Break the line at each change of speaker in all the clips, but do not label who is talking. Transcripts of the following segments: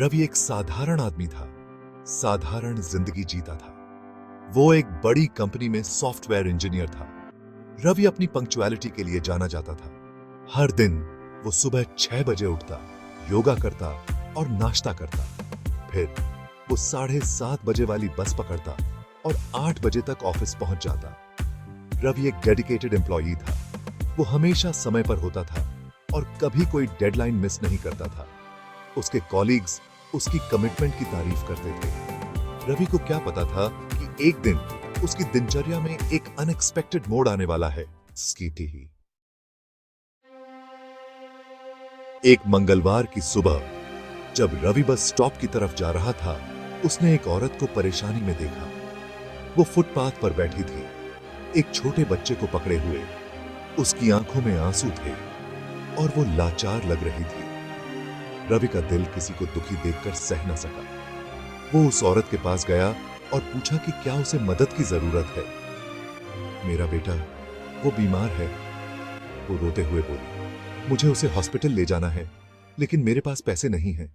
रवि एक साधारण आदमी था, साधारण जिंदगी जीता था। वो एक बड़ी कंपनी में सॉफ्टवेयर इंजीनियर था। रवि अपनी पंक्चुअलिटी के लिए जाना जाता था। हर दिन वो सुबह 6 बजे उठता, योगा करता और नाश्ता करता। फिर वो 7:30 बजे वाली बस पकड़ता और 8 बजे तक ऑफिस पहुंच जाता। रवि एक डेडिकेटेड एम्प्लॉई था। वो हमेशा समय पर होता था और कभी कोई डेडलाइन मिस नहीं करता था। उसके कॉलीग्स उसकी कमिटमेंट की तारीफ करते थे। रवि को क्या पता था कि एक दिन उसकी दिनचर्या में एक अनएक्सपेक्टेड मोड़ आने वाला है। स्कीटी ही एक मंगलवार की सुबह जब रवि बस स्टॉप की तरफ जा रहा था, उसने एक औरत को परेशानी में देखा। वो फुटपाथ पर बैठी थी, एक छोटे बच्चे को पकड़े हुए। उसकी आंखों में आंसू थे और वो लाचार लग रही थी। रवि का दिल किसी को दुखी देखकर सह न सका। वो उस औरत के पास गया और पूछा कि क्या उसे मदद की जरूरत है। मेरा बेटा वो बीमार है, वो रोते हुए बोली। मुझे उसे हॉस्पिटल ले जाना है, लेकिन मेरे पास पैसे नहीं हैं।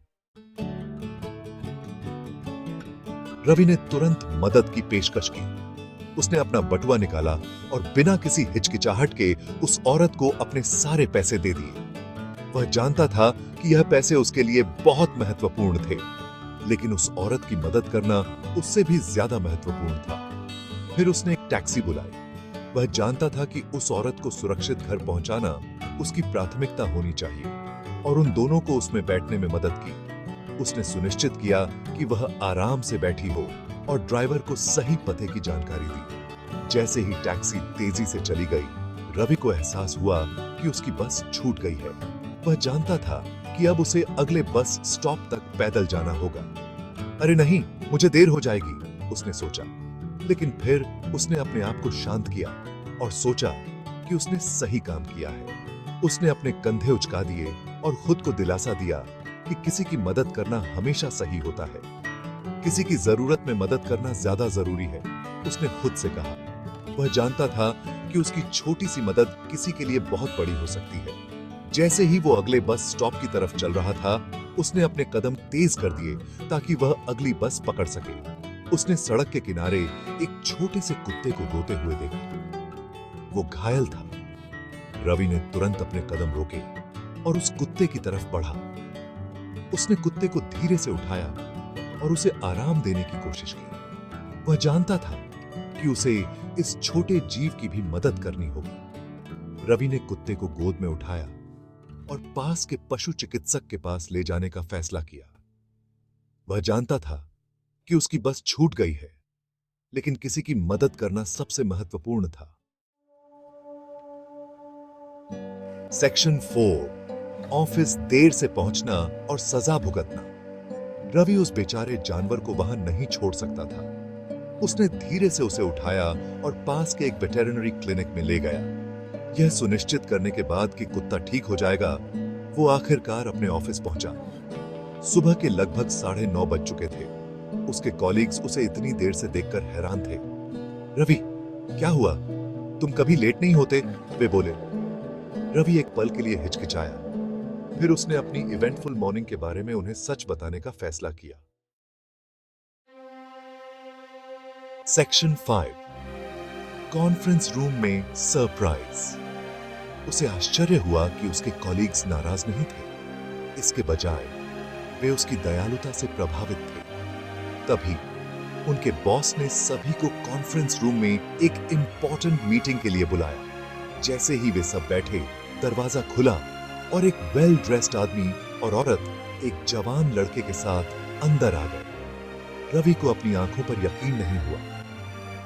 रवि ने तुरंत मदद की पेशकश की। उसने अपना बटुआ निकाला और बिना किसी हिचकिचाहट के उस औरत को अपने सारे पैसे दे दिए। वह जानता था कि यह पैसे उसके लिए बहुत महत्वपूर्ण थे, लेकिन उस औरत की मदद करना उससे भी ज्यादा महत्वपूर्ण था। फिर उसने एक टैक्सी बुलाई। वह जानता था कि उस औरत को सुरक्षित घर पहुंचाना उसकी प्राथमिकता होनी चाहिए और उन दोनों को उसमें बैठने में मदद की। उसने सुनिश्चित किया कि वह आराम से बैठी हो और ड्राइवर को सही पते की जानकारी दी। जैसे ही टैक्सी तेजी से चली गई, रवि को एहसास हुआ कि उसकी बस छूट गई है। वह जानता था कि अब उसे अगले बस स्टॉप तक पैदल जाना होगा। अरे नहीं, मुझे देर हो जाएगी, उसने सोचा। लेकिन फिर उसने अपने आप को शांत किया और सोचा कि उसने सही काम किया है। उसने अपने कंधे उचका दिए और खुद को दिलासा दिया कि किसी की मदद करना हमेशा सही होता है। किसी की जरूरत में मदद करना ज्यादा जरूरी है, उसने खुद से कहा। वह जानता था कि उसकी छोटी सी मदद किसी के लिए बहुत बड़ी हो सकती है। जैसे ही वो अगले बस स्टॉप की तरफ चल रहा था, उसने अपने कदम तेज कर दिए ताकि वह अगली बस पकड़ सके। उसने सड़क के किनारे एक छोटे से कुत्ते को रोते हुए देखा। वो घायल था। रवि ने तुरंत अपने कदम रोके और उस कुत्ते की तरफ बढ़ा। उसने कुत्ते को धीरे से उठाया और उसे आराम देने की कोशिश की। वह जानता था कि उसे इस छोटे जीव की भी मदद करनी होगी। रवि ने कुत्ते को गोद में उठाया और पास के पशु चिकित्सक के पास ले जाने का फैसला किया। वह जानता था कि उसकी बस छूट गई है, लेकिन किसी की मदद करना सबसे महत्वपूर्ण था। सेक्शन 4, ऑफिस देर से पहुंचना और सजा भुगतना। रवि उस बेचारे जानवर को वहां नहीं छोड़ सकता था। उसने धीरे से उसे उठाया और पास के एक वेटेरिनरी क्लिनिक में ले गया। यह सुनिश्चित करने के बाद कि कुत्ता ठीक हो जाएगा, वो आखिरकार अपने ऑफिस पहुंचा। सुबह के लगभग 9:30 बज चुके थे। उसके कॉलीग्स उसे इतनी देर से देखकर हैरान थे। रवि, क्या हुआ? तुम कभी लेट नहीं होते, वे बोले। रवि एक पल के लिए हिचकिचाया। फिर उसने अपनी इवेंटफुल मॉर्निंग के बारे में उन्हें सच बताने का फैसला किया। सेक्शन 5, कॉन्फ्रेंस रूम में सरप्राइज। उसे आश्चर्य हुआ कि उसके कॉलीग्स नाराज नहीं थे। इसके बजाय वे उसकी दयालुता से प्रभावित थे। तभी उनके बॉस ने सभी को कॉन्फ्रेंस रूम में एक इंपॉर्टेंट मीटिंग के लिए बुलाया। जैसे ही वे सब बैठे, दरवाजा खुला और एक वेल ड्रेस्ड आदमी और औरत एक जवान लड़के के साथ अंदर आ गए। रवि को अपनी आंखों पर यकीन नहीं हुआ।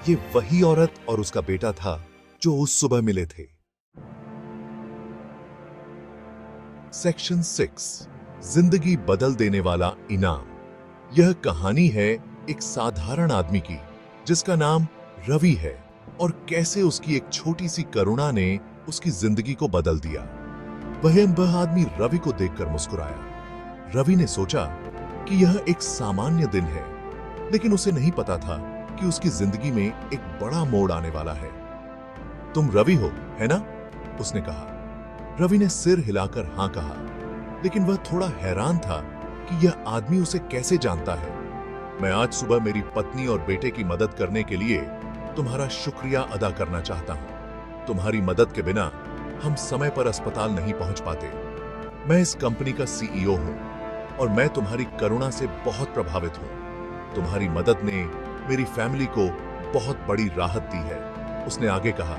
ये वही औरत और उसका बेटा था जो उस सुबह मिले थे। सेक्शन 6, जिंदगी बदल देने वाला इनाम। यह कहानी है एक साधारण आदमी की जिसका नाम रवि है और कैसे उसकी एक छोटी सी करुणा ने उसकी जिंदगी को बदल दिया। वह आदमी रवि को देखकर मुस्कुराया। रवि ने सोचा कि यह एक सामान्य दिन है, लेकिन उसे नहीं पता था कि उसकी जिंदगी में एक बड़ा मोड़ आने वाला है। तुम रवि हो, है ना? उसने कहा। रवि ने सिर हिलाकर हां कहा, लेकिन वह थोड़ा हैरान था कि यह आदमी उसे कैसे जानता है। मैं आज सुबह मेरी पत्नी और बेटे की मदद करने के लिए तुम्हारा शुक्रिया अदा करना चाहता हूं। तुम्हारी मदद के बिना हम समय पर अस्पताल नहीं पहुंच पाते। मैं इस कंपनी का सीईओ हूं और मैं तुम्हारी करुणा से बहुत प्रभावित हूं। तुम्हारी मदद ने मेरी फैमिली को बहुत बड़ी राहत दी है। उसने आगे कहा,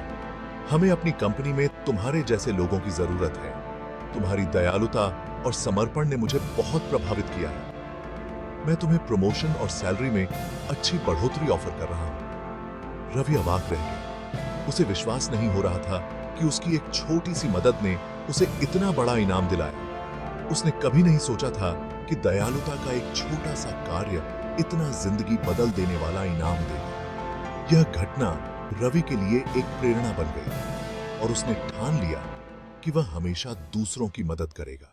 हमें अपनी कंपनी में तुम्हारे जैसे लोगों की जरूरत है। तुम्हारी दयालुता और समर्पण ने मुझे बहुत प्रभावित किया है। मैं तुम्हें प्रमोशन और सैलरी में अच्छी बढ़ोतरी ऑफर कर रहा हूं। रवि अवाक रह गया। उसे विश्वास नहीं हो रहा था कि उसकी एक छोटी सी मदद ने उसे इतना बड़ा इनाम दिलाया। उसने कभी नहीं सोचा था कि दयालुता का एक छोटा सा कार्य इतना जिंदगी बदल देने वाला इनाम देगा। यह घटना रवि के लिए एक प्रेरणा बन गई और उसने ठान लिया कि वह हमेशा दूसरों की मदद करेगा।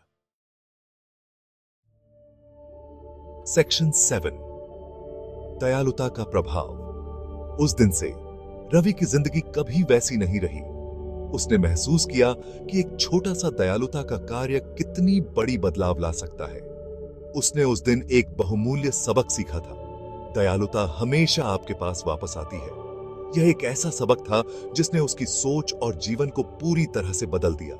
सेक्शन 7, दयालुता का प्रभाव। उस दिन से रवि की जिंदगी कभी वैसी नहीं रही। उसने महसूस किया कि एक छोटा सा दयालुता का कार्य कितनी बड़ी बदलाव ला सकता है। उसने उस दिन एक बहुमूल्य सबक सीखा था। दयालुता हमेशा आपके पास वापस आती है। यह एक ऐसा सबक था जिसने उसकी सोच और जीवन को पूरी तरह से बदल दिया।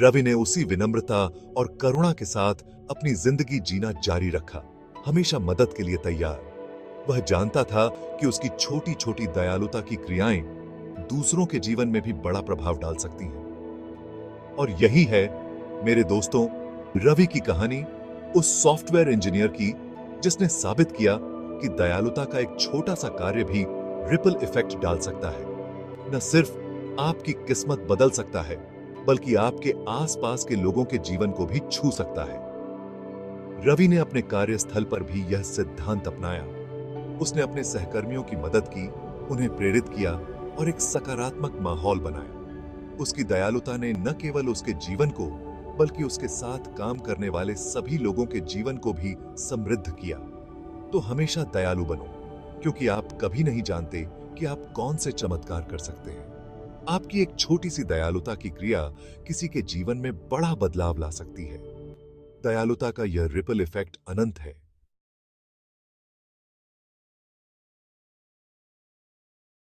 रवि ने उसी विनम्रता और करुणा के साथ अपनी जिंदगी जीना जारी रखा, हमेशा मदद के लिए तैयार। वह जानता था कि उसकी छोटी छोटी दयालुता की क्रियाएं दूसरों के जीवन में भी बड़ा प्रभाव डाल सकती हैं। और यही है मेरे दोस्तों, रवि की कहानी उस सॉफ्टवेयर इंजीनियर की जिसने साबित किया कि दयालुता का एक छोटा सा कार्य भी रिपल इफेक्ट डाल सकता है। न सिर्फ आपकी किस्मत बदल सकता है, बल्कि आपके आसपास के लोगों के जीवन को भी छू सकता है। रवि ने अपने कार्यस्थल पर भी यह सिद्धांत अपनाया। उसने अपने सहकर्मियों की मदद की, उन्हें प्रेरित किया और एक सकारात्मक माहौल बनाया। उसकी दयालुता ने न केवल उसके जीवन को, बल्कि उसके साथ काम करने वाले सभी लोगों के जीवन को भी समृद्ध किया। तो हमेशा दयालु बनो, क्योंकि आप कभी नहीं जानते कि आप कौन से चमत्कार कर सकते हैं। आपकी एक छोटी सी दयालुता की क्रिया किसी के जीवन में बड़ा बदलाव ला सकती है। दयालुता का यह रिपल इफेक्ट अनंत है।